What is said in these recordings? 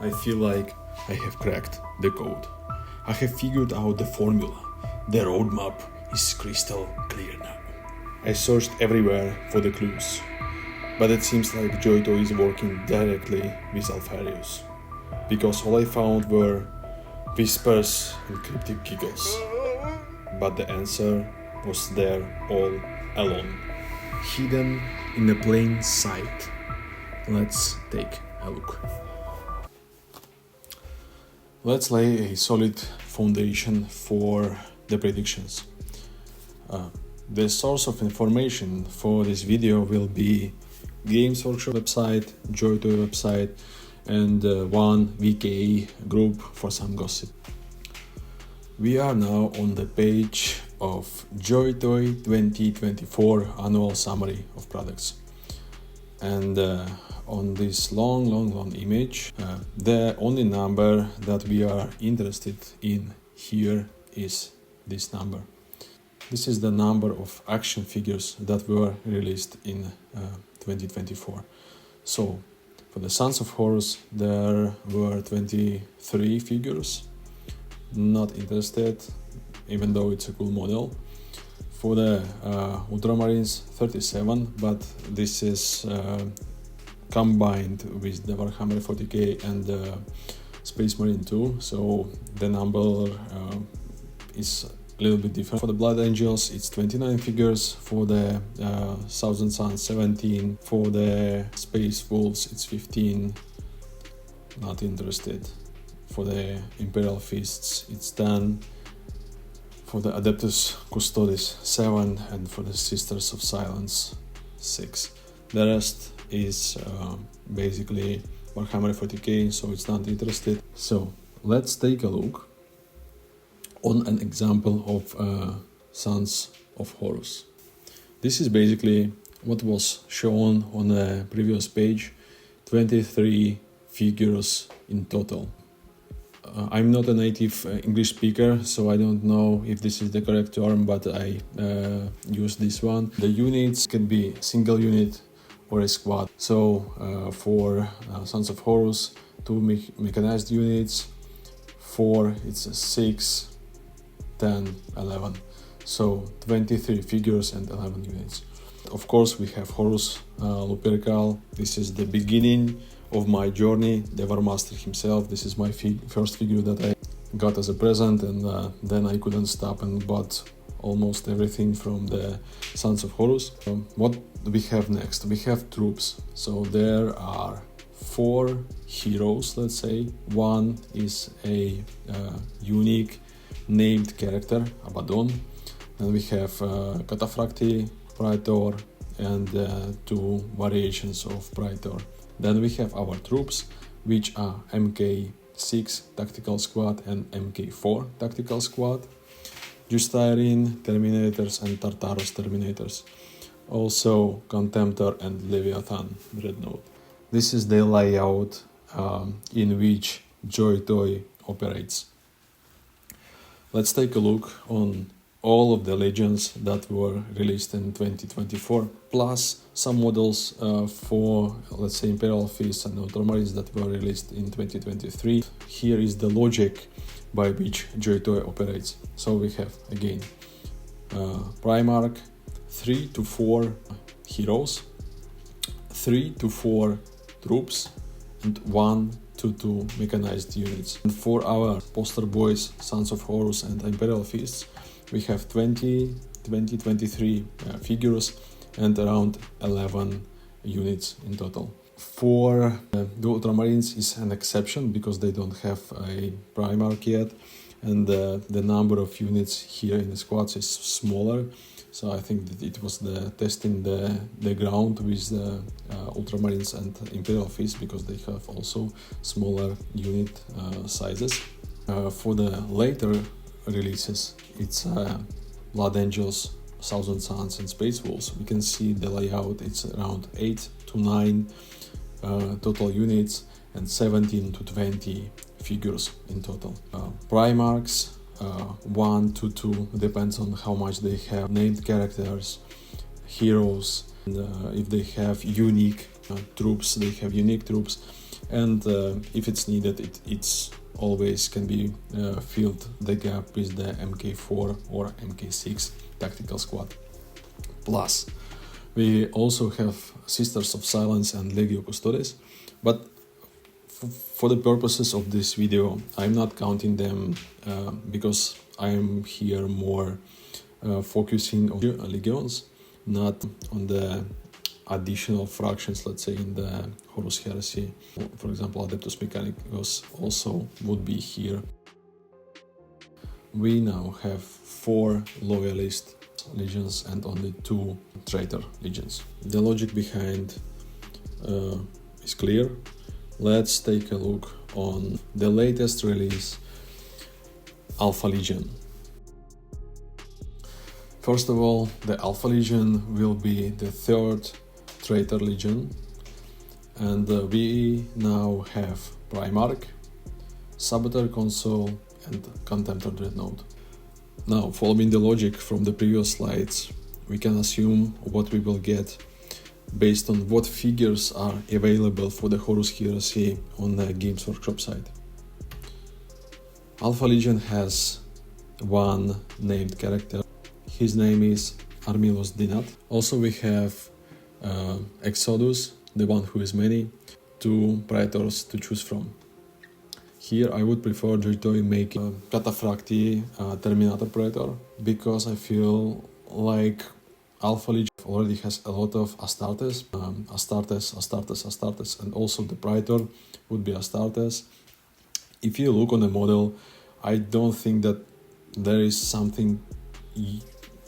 I feel like I have cracked the code. I have figured out the formula. The roadmap is crystal clear now. I searched everywhere for the clues, but it seems like JoyToy is working directly with Alfarius, because all I found were whispers and cryptic giggles. But the answer was there all along, hidden in the plain sight. Let's take a look. Let's lay a solid foundation for the predictions. The source of information for this video will be Games Workshop website, JoyToy website, and one VKE group for some gossip. We are now on the page of JoyToy 2024 annual summary of products. And on this long image, the only number that we are interested in here is this number. This is the number of action figures that were released in 2024. So for the Sons of Horus, there were 23 figures. Not interested, even though it's a cool model. For the Ultramarines, 37, but this is combined with the Warhammer 40k and the Space Marine 2, so the number is a little bit different. For the Blood Angels, it's 29 figures. For the Thousand Suns, 17. For the Space Wolves, it's 15. Not interested. For the Imperial Fists, it's 10. For the Adeptus Custodes, 7. And for the Sisters of Silence, 6. The rest is basically Warhammer 40k, so it's not interested. So let's take a look on an example of Sons of Horus. This is basically what was shown on the previous page, 23 figures in total. I'm not a native English speaker, so I don't know if this is the correct term, but I use this one. The units can be a single unit or a squad. So for Sons of Horus, 2 mechanized units, 4 it's 6, 10, 11. So 23 figures and 11 units. Of course, we have Horus Lupercal. This is the beginning of my journey, the War Master himself. This is my first figure that I got as a present, and then I couldn't stop and bought almost everything from the Sons of Horus. What do we have next? We have troops. So there are 4 heroes, let's say. One is a unique named character, Abaddon. Then we have Cataphracti, Praetor, and 2 variations of Praetor. Then we have our troops, which are MK6 Tactical Squad and MK4 Tactical Squad, Justyrine Terminators and Tartarus Terminators, also Contemptor and Leviathan Dreadnought. This is the layout in which JoyToy operates. Let's take a look on all of the legions that were released in 2024, plus some models for, let's say, Imperial Fists and Ultramarines that were released in 2023. Here is the logic by which JoyToy operates. So we have, again, Primarch, 3 to 4 heroes, 3 to 4 troops, and 1 to 2 mechanized units. And for our poster boys, Sons of Horus and Imperial Fists, we have 23 figures and around 11 units in total. For the Ultramarines is an exception because they don't have a Primarch yet, and the number of units here in the squads is smaller. So I think that it was the testing the ground with the Ultramarines and Imperial Fists, because they have also smaller unit sizes. For the later releases, it's Blood Angels, Thousand Suns and Space Wolves. We can see the layout, it's around 8 to 9 total units and 17 to 20 figures in total. Primarchs, 1 to 2, depends on how much they have named characters, heroes, and if they have unique troops, they have unique troops, and if it's needed, it's always can be filled the gap with the MK4 or MK6 tactical squad. Plus, we also have Sisters of Silence and Legio Custodes, but for the purposes of this video, I'm not counting them because I'm here more focusing on legions, not on the additional fractions, let's say in the Horus Heresy. For example, Adeptus Mechanicus also would be here. We now have 4 loyalist legions and only 2 traitor legions. The logic behind is clear. Let's take a look on the latest release, Alpha Legion. First of all, the Alpha Legion will be the 3rd traitor legion, and we now have Primarch, Saboteur Console and Contemptor Dreadnought. Now, following the logic from the previous slides, we can assume what we will get based on what figures are available for the Horus Heresy on the Games Workshop site. Alpha Legion has 1 named character. His name is Armilos Dinat. Also we have Exodus, the one who is many, 2 Praetors to choose from. Here I would prefer JoyToy making Cataphracti Terminator Praetor, because I feel like Alpha Legion already has a lot of Astartes, Astartes, and also the Praetor would be Astartes. If you look on the model, I don't think that there is something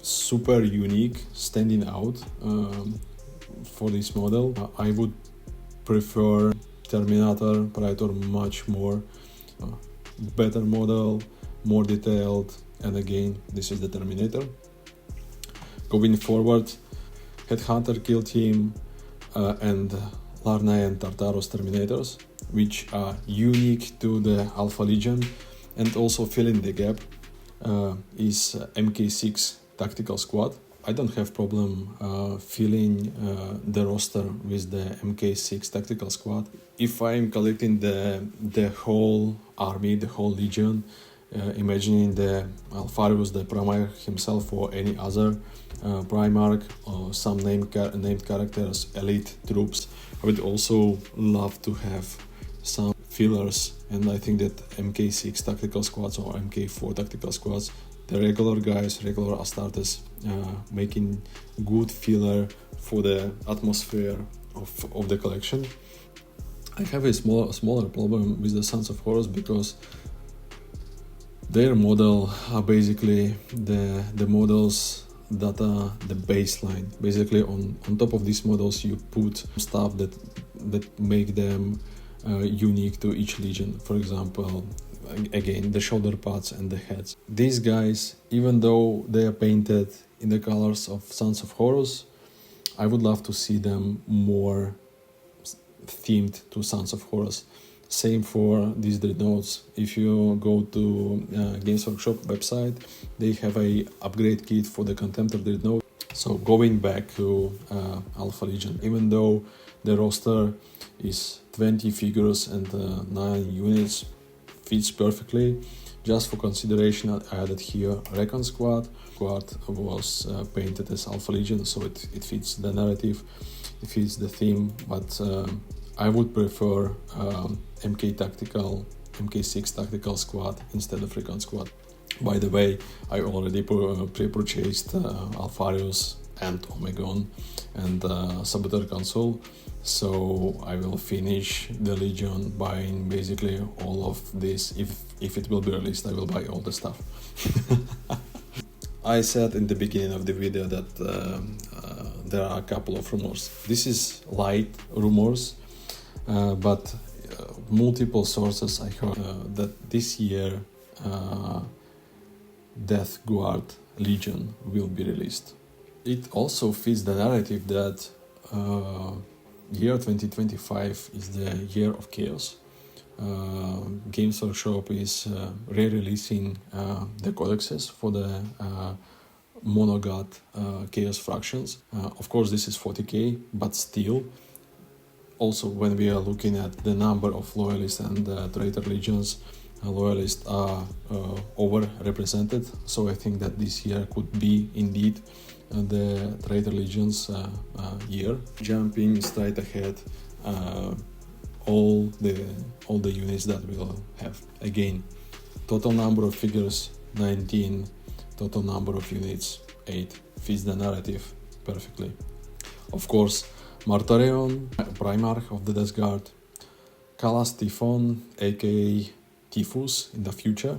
super unique standing out for this model. I would prefer Terminator Praetor much more. Better model, more detailed, and again, this is the Terminator. Going forward, Headhunter Kill Team and Larnae and Tartaros Terminators, which are unique to the Alpha Legion, and also filling the gap is MK6 Tactical Squad. I don't have problem filling the roster with the MK6 Tactical Squad. If I'm collecting the whole army, the whole legion, imagining the Alpharius, the Primarch himself, or any other Primarch, or some named characters, elite troops, I would also love to have some fillers, and I think that MK6 Tactical Squads or MK4 Tactical Squads, the regular guys, regular Astartes, making good filler for the atmosphere of the collection. I have a smaller problem with the Sons of Horus, because their model are basically the models that are the baseline. Basically on top of these models you put stuff that make them unique to each legion. For example, again, the shoulder pads and the heads. These guys, even though they are painted in the colors of Sons of Horus, I would love to see them more themed to Sons of Horus. Same for these dreadnoughts. If you go to Games Workshop website, they have a upgrade kit for the Contemptor Dreadnought. So going back to Alpha Legion, even though the roster is 20 figures and 9 units, fits perfectly. Just for consideration, I added here Recon Squad. Squad was painted as Alpha Legion, so it fits the narrative, it fits the theme, but I would prefer MK6 Tactical Squad instead of Recon Squad. By the way, I already pre-purchased Alpharius and Omegon and Saboteur Console, so I will finish the Legion buying basically all of this. If it will be released, I will buy all the stuff. I said in the beginning of the video that there are a couple of rumors. This is light rumors, but multiple sources I heard that this year Death Guard Legion will be released. It also fits the narrative that year 2025 is the year of chaos. Games Workshop is re-releasing the codexes for the monogod chaos fractions. Of course this is 40k, but still Also, when we are looking at the number of loyalists and traitor legions, loyalists are overrepresented. So I think that this year could be indeed the traitor legions year. Jumping straight ahead, all the units that we'll have. Again, total number of figures 19, total number of units 8. Fits the narrative perfectly. Of course, Martarion, Primarch of the Death Guard, Kalas Typhon, aka Typhus in the future,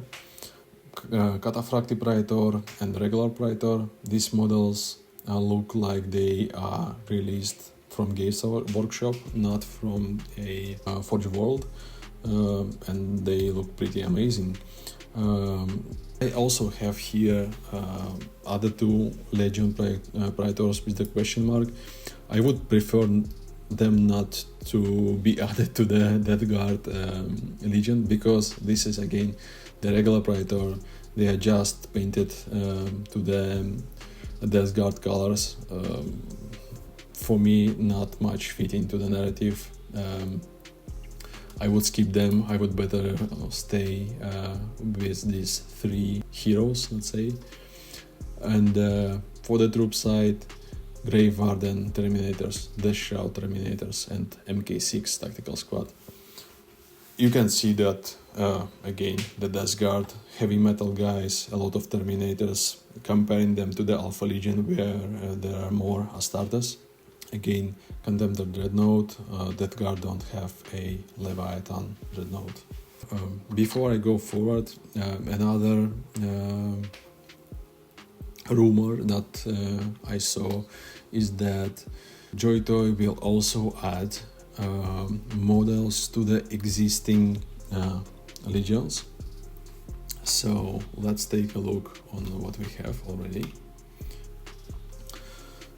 Cataphracti Praetor and regular Praetor. These models look like they are released from Games Workshop, not from a Forge World, and they look pretty amazing. I also have here other two Legion Praetors with the question mark. I would prefer them not to be added to the Death Guard Legion, because this is again the regular Praetor. They are just painted to the Death Guard colors. For me, not much fit into the narrative. I would skip them. I would better stay with these three heroes, let's say. And for the troop side, Grave Warden Terminators, Death Shroud Terminators, and MK6 Tactical Squad. You can see that, again, the Death Guard, heavy metal guys, a lot of Terminators, comparing them to the Alpha Legion where there are more Astartes. Again, Contemptor Dreadnought, Death Guard don't have a Leviathan Dreadnought. Before I go forward, another rumor that I saw is that JoyToy will also add models to the existing legions. So let's take a look on what we have already.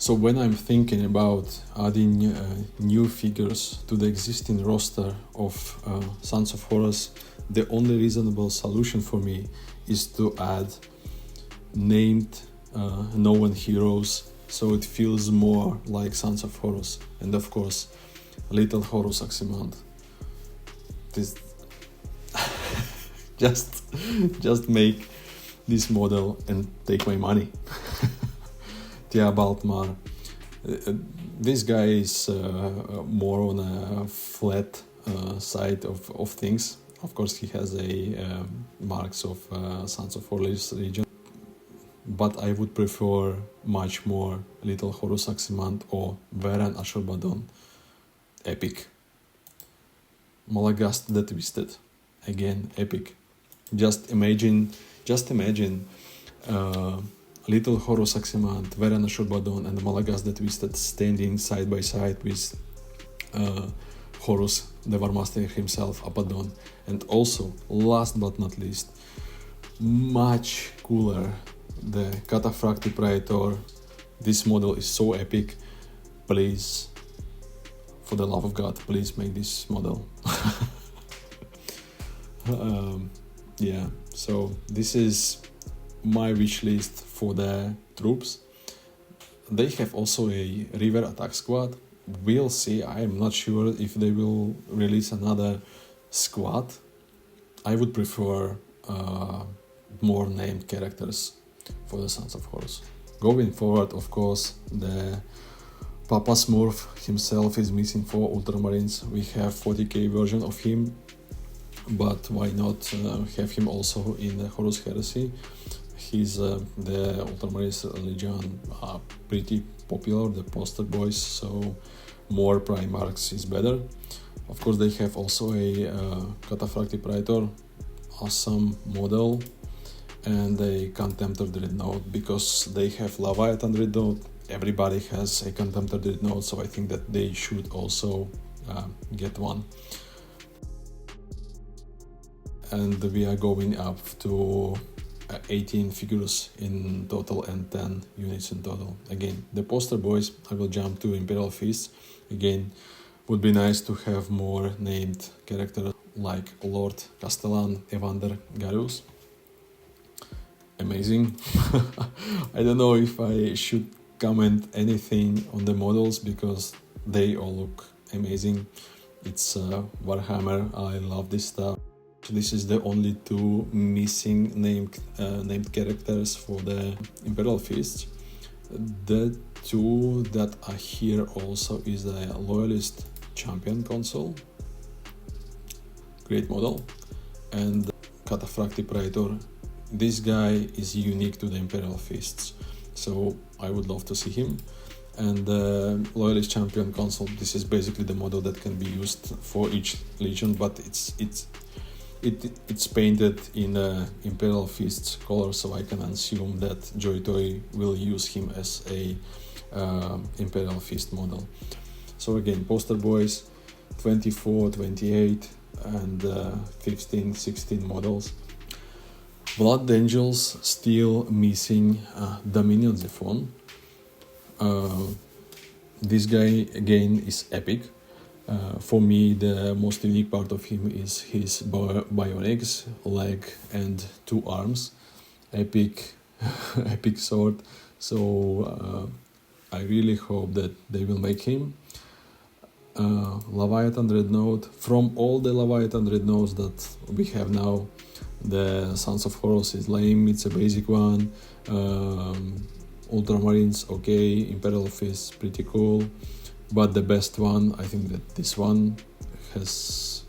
So when I'm thinking about adding new figures to the existing roster of Sons of Horus, the only reasonable solution for me is to add named known heroes, so it feels more like Sons of Horus. And of course, Little Horus Oxymand. This just make this model and take my money. Tia Baltmar. This guy is more on a flat side of things. Of course, he has a marks of Sons of Horus region, but I would prefer much more Little Horus Oxymand or Varen Ashurbanipal. Epic. Malagast the Twisted. Again, epic. Just imagine Little Horus Oxymand, Varen Ashurbanipal, and Malagast the Twisted standing side by side with Horus, the War Master himself, Abaddon. And also, last but not least, much cooler, the Cataphracti Praetor. This model is so epic. Please, for the love of God, please make this model. Yeah, so this is my wish list for the troops. They have also a River Attack Squad. We'll see. I am not sure if they will release another squad. I would prefer more named characters for the Sons of Horus. Going forward, of course, the Papa Smurf himself is missing for Ultramarines. We have 40k version of him, but why not have him also in the Horus Heresy? He's the Ultramarines Legion are pretty popular, the poster boys, so more Primarchs is better. Of course, they have also a Cataphracti Praetor, awesome model, and a Contemptor Dreadnought. Because they have Leviathan Dreadnought, everybody has a Contemptor Dreadnought, so I think that they should also get one. And we are going up to 18 figures in total and 10 units in total. Again, the poster boys, I will jump to Imperial Feast. Again, would be nice to have more named characters like Lord Castellan, Evander, Garus. Amazing. I don't know if I should comment anything on the models because they all look amazing. It's Warhammer. I love this stuff. This is the only two missing named characters for the Imperial Feast. The two that are here also is the Loyalist Champion console, great model, and Cataphracti Praetor. This guy is unique to the Imperial Feasts, so I would love to see him. And the Loyalist Champion console, this is basically the model that can be used for each legion, but it's painted in Imperial Feasts color, so I can assume that JoyToy will use him as a Imperial Feast model. So again, poster boys, 24, 28 and 15, 16 models. Blood Angels still missing Dominion Zephon. This guy again is epic. For me, the most unique part of him is his bionics, leg and 2 arms. Epic, epic sword. So I really hope that they will make him. Leviathan Dreadnought. From all the Leviathan Dreadnoughts that we have now, the Sons of Horus is lame, it's a basic one. Ultramarines, okay. Imperial Fist, pretty cool. But the best one, I think that this one has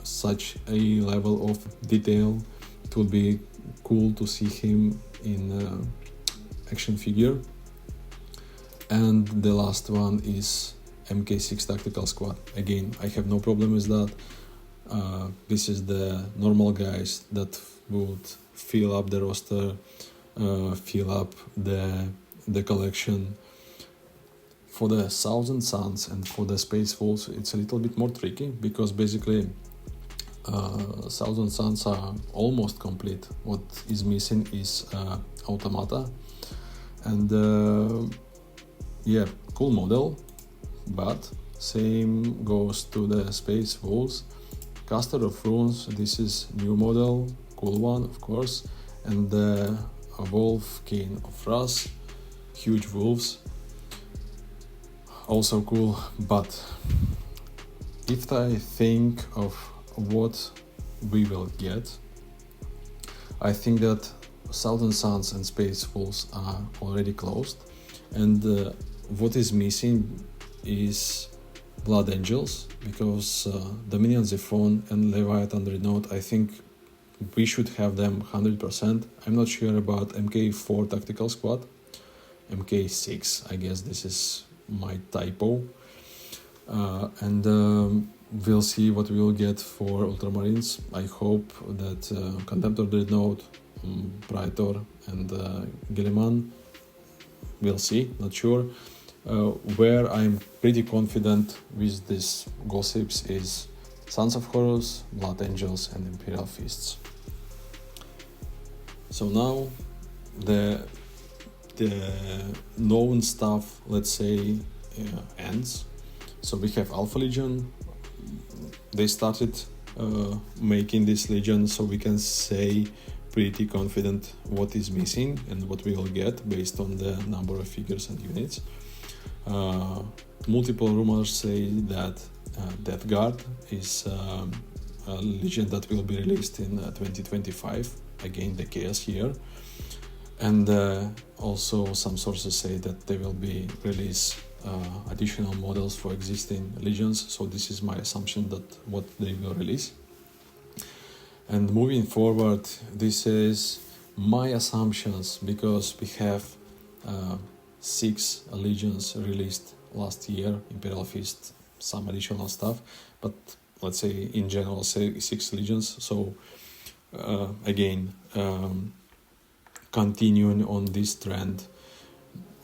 such a level of detail. It would be cool to see him in action figure. And the last one is MK6 Tactical Squad. Again, I have no problem with that. This is the normal guys that would fill up the roster, fill up the collection. For the Thousand Suns and for the Space Wolves, it's a little bit more tricky, because basically Thousand Suns are almost complete. What is missing is Automata, and yeah, cool model, but same goes to the Space Wolves. Caster of Runes, this is new model, cool one of course, and the Wolf King of Ras, huge wolves, also cool. But if I think of what we will get, I think that Thousand Suns and Space Wolves are already closed, and what is missing is Blood Angels, because Dominion Zephon and Leviathan Dreadnought, I think we should have them 100%. I'm not sure about MK4 Tactical Squad, MK6, I guess this is my typo, and we'll see what we will get for Ultramarines. I hope that Contemptor Dreadnought, Praetor and Guilliman, we'll see, not sure. Where I'm pretty confident with these gossips is Sons of Horus, Blood Angels and Imperial Feasts. So now the known stuff, let's say, ends. So we have Alpha Legion. They started making this Legion, so we can say pretty confident what is missing and what we will get based on the number of figures and units. Multiple rumors say that Death Guard is a Legion that will be released in 2025, again the Chaos year. And also some sources say that they will be release additional models for existing legions, so this is my assumption that what they will release. And moving forward, this is my assumptions, because we have 6 legions released last year, Imperial Feast, some additional stuff, but let's say in general say 6 legions. So again, continuing on this trend,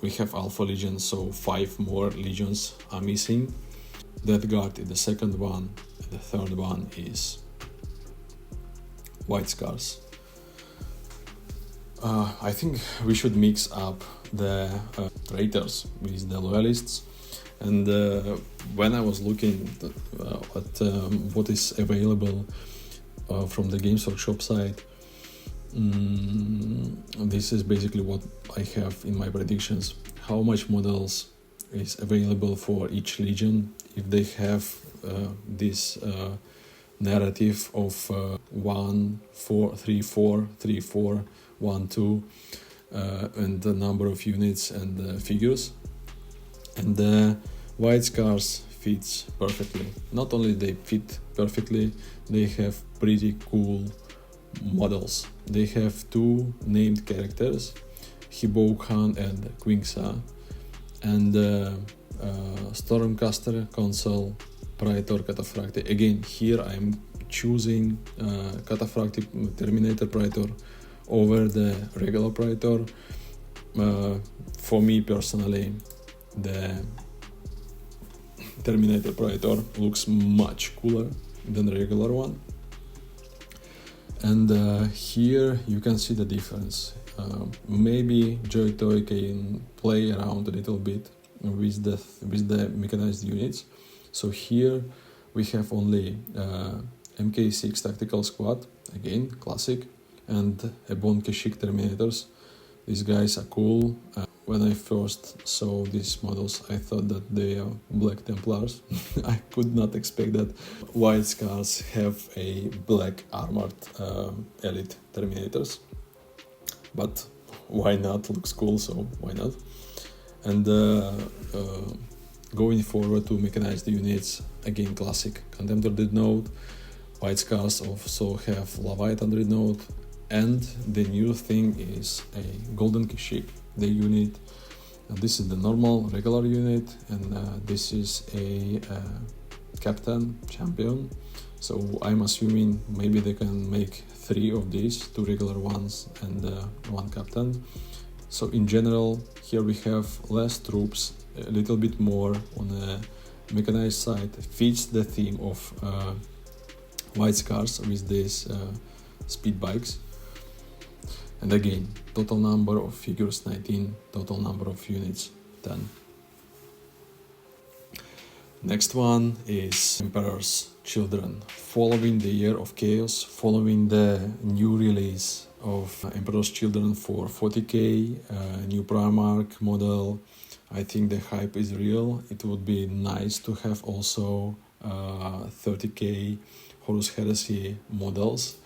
we have Alpha Legion, so 5 more legions are missing. Death Guard is the second one, and the third one is White Scars. I think we should mix up the traitors with the loyalists, and when I was looking at what is available from the Games Workshop side, this is basically what I have in my predictions. How much models is available for each legion if they have this narrative of 1 4 3 4 3 4 1 2 and the number of units and figures. And the white scars fits perfectly. Not only they fit perfectly, they have pretty cool models. They have two named characters, Hiboukhan and Quingsa, and Stormcaster, Consul, Praetor, Cataphracti. Again, here I'm choosing Cataphracti Terminator Praetor over the regular Praetor. For me personally, the Terminator Praetor looks much cooler than the regular one. And here you can see the difference. Maybe JoyToy can play around a little bit with the mechanized units. So here we have only MK6 Tactical Squad, again classic, and a Bon Keshik Terminators. These guys are cool. When I first saw these models, I thought that they are Black Templars. I could not expect that White Scars have a black armored elite Terminators. But why not? Looks cool, so why not? And going forward to mechanized units, again classic Contemptor Dreadnought. White Scars also have Leviathan Dreadnought. And the new thing is a Golden Keshik, the unit. This is the normal regular unit, and this is a captain champion. So I'm assuming maybe they can make 3 of these, 2 regular ones and 1 captain. So in general, here we have less troops, a little bit more on the mechanized side. Fits the theme of White Scars with these speed bikes. And again, total number of figures 19, total number of units 10. Next one is Emperor's Children. Following the Year of Chaos, following the new release of Emperor's Children for 40k, new Primarch model, I think the hype is real. It would be nice to have also 30k Horus Heresy models.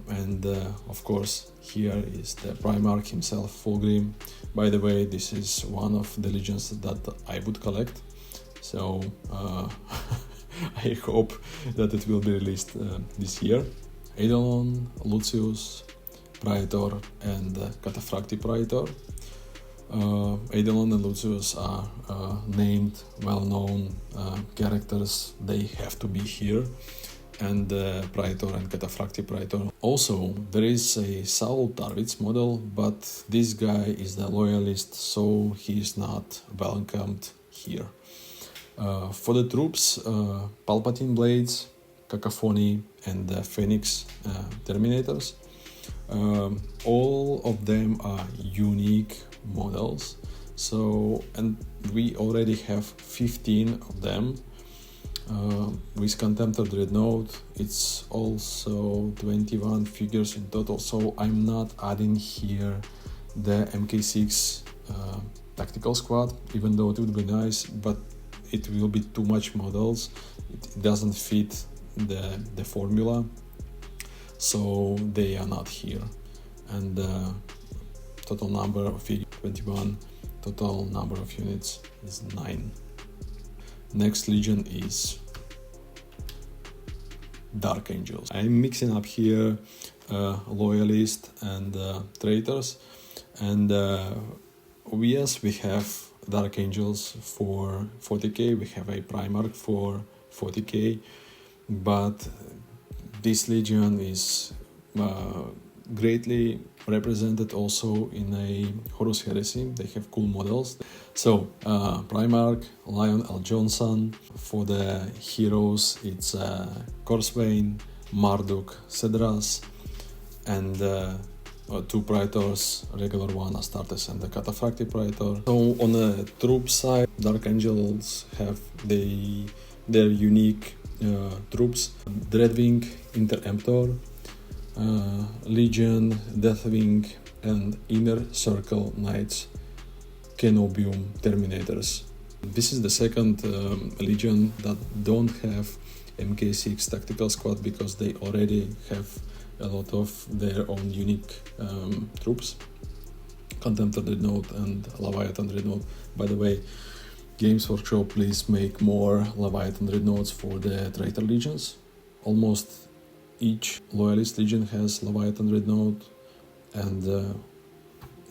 And of course, here is the Primarch himself, Fulgrim. By the way, this is one of the legions that I would collect. So I hope that it will be released this year. Eidolon, Lucius, Praetor, and Cataphracti Praetor. Eidolon and Lucius are named, well-known characters. They have to be here. And Praetor and Cataphracti Praetor. Also, there is a Saul Tarwitz model, but this guy is the loyalist, so he is not welcomed here. For the troops, Palpatine Blades, Cacophony, and Phoenix Terminators. All of them are unique models. So, and we already have 15 of them. With Contemptor Dreadnought, it's also 21 figures in total, so I'm not adding here the MK6 Tactical Squad, even though it would be nice, but it will be too much models. It doesn't fit the formula, so they are not here. And total number of figures 21, total number of units is 9. Next legion is Dark Angels. I'm mixing up here loyalist and traitors, and yes, we have Dark Angels for 40k, we have a Primarch for 40k, but this legion is greatly represented also in a Horus Heresy. They have cool models. So Primarch, Lion L. Johnson. For the heroes, it's Corswain, Marduk, Cedras, and 2 Praetors, regular one, Astartes and the Cataphracti Praetor. So on the troop side, Dark Angels have their unique troops. Dreadwing, Interemptor, Legion, Deathwing, and Inner Circle Knights, Cenobium Terminators. This is the second Legion that don't have MK6 tactical squad, because they already have a lot of their own unique troops. Contemptor Dreadnought and Leviathan Dreadnought. By the way, Games Workshop, please make more Leviathan Dreadnoughts for the Traitor Legions. Almost each Loyalist Legion has Leviathan Dreadnought, and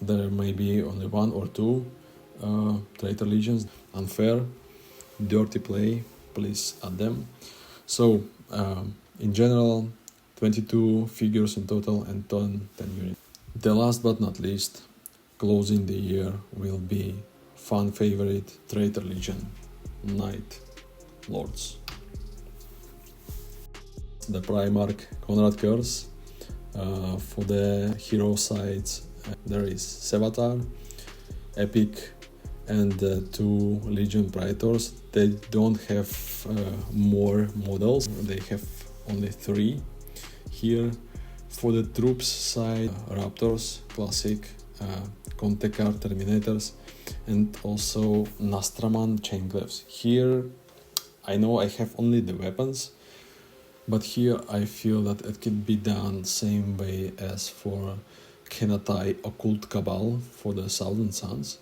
there may be only one or two Traitor Legions. Unfair, dirty play, please add them. So, in general, 22 figures in total and 10 units. The last but not least, closing the year, will be fan favorite Traitor Legion, Night Lords. The Primarch Conrad Curse. For the hero sides, there is Sevatar, Epic, and 2 Legion Praetors. They don't have more models, they have only 3 here. For the troops side, Raptors, Classic, Contekar Terminators, and also Nastraman Chainclaves. Here, I know I have only the weapons, but here I feel that it could be done same way as for Kenatai Occult Cabal for the Thousand Suns.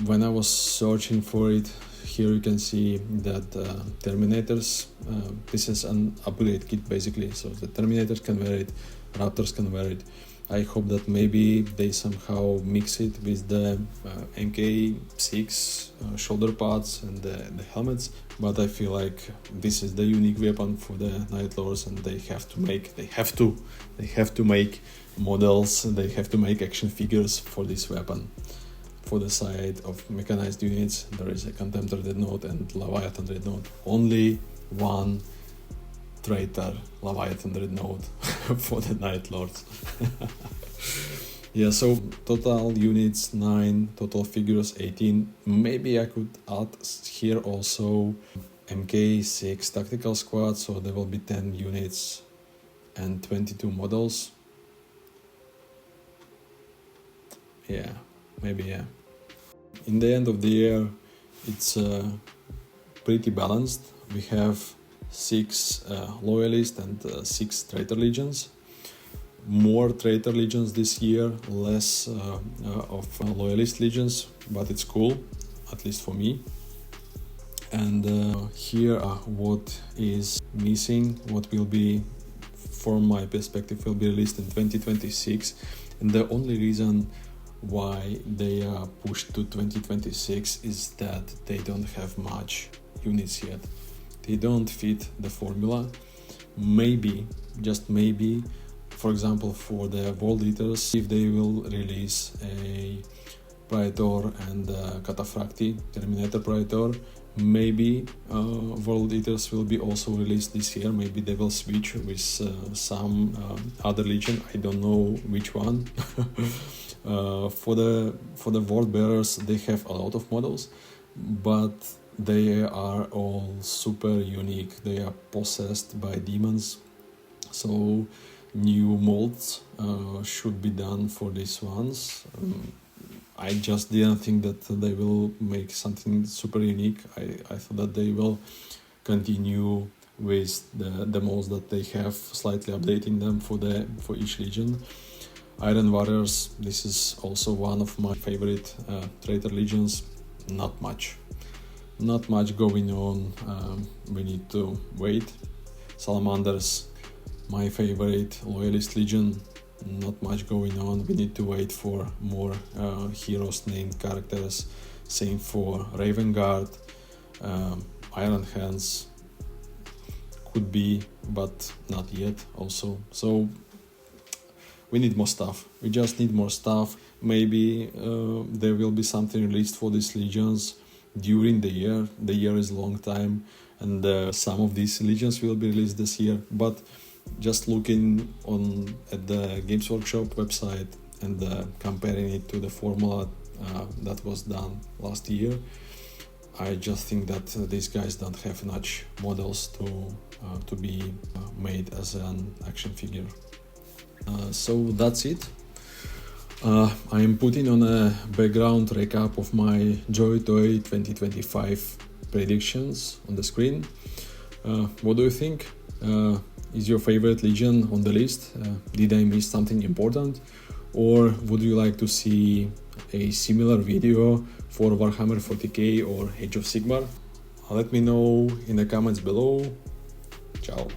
When I was searching for it, here you can see that Terminators, this is an upgrade kit basically, so the Terminators can wear it, Raptors can wear it. I hope that maybe they somehow mix it with the MK6 shoulder pads and the helmets, but I feel like this is the unique weapon for the Night Lords, and they have to make models, they have to make action figures for this weapon. For the side of mechanized units, there is a Contemptor Dreadnought and Leviathan Dreadnought. Only one Traitor Leviathan Dreadnought for the Night Lords. Yeah, so total units 9, total figures 18. Maybe I could add here also MK6 tactical squad, so there will be 10 units and 22 models. Yeah, maybe, yeah. In the end of the year, it's pretty balanced. We have 6 Loyalist and 6 Traitor Legions. More Traitor Legions this year, less of Loyalist Legions, but it's cool, at least for me. And here what is missing, what will be, from my perspective, will be released in 2026. And the only reason why they are pushed to 2026 is that they don't have much units yet. They don't fit the formula. Maybe, just maybe, for example, for the World Eaters, if they will release a Praetor and Cataphracti, Terminator Praetor, maybe World Eaters will be also released this year. Maybe they will switch with some other legion, I don't know which one. For the World Bearers, they have a lot of models, but they are all super unique. They are possessed by demons, so new molds should be done for these ones. I just didn't think that they will make something super unique. I thought that they will continue with the molds that they have, slightly updating them for each legion. Iron Warriors, this is also one of my favorite Traitor Legions. Not much going on, we need to wait. Salamanders, my favorite Loyalist Legion, not much going on, we need to wait for more heroes named characters. Same for Raven Guard, Iron Hands, could be, but not yet also. So we need more stuff, we just need more stuff. Maybe there will be something released for these legions during the year. The year is a long time, and some of these legions will be released this year, but just looking at the Games Workshop website and comparing it to the formula that was done last year, I just think that these guys don't have much models to be made as an action figure. So that's it I am putting on a background recap of my JoyToy 2025 predictions on the screen. What do you think? Is your favorite Legion on the list? Did I miss something important? Or would you like to see a similar video for Warhammer 40k or Age of Sigmar? Let me know in the comments below. Ciao.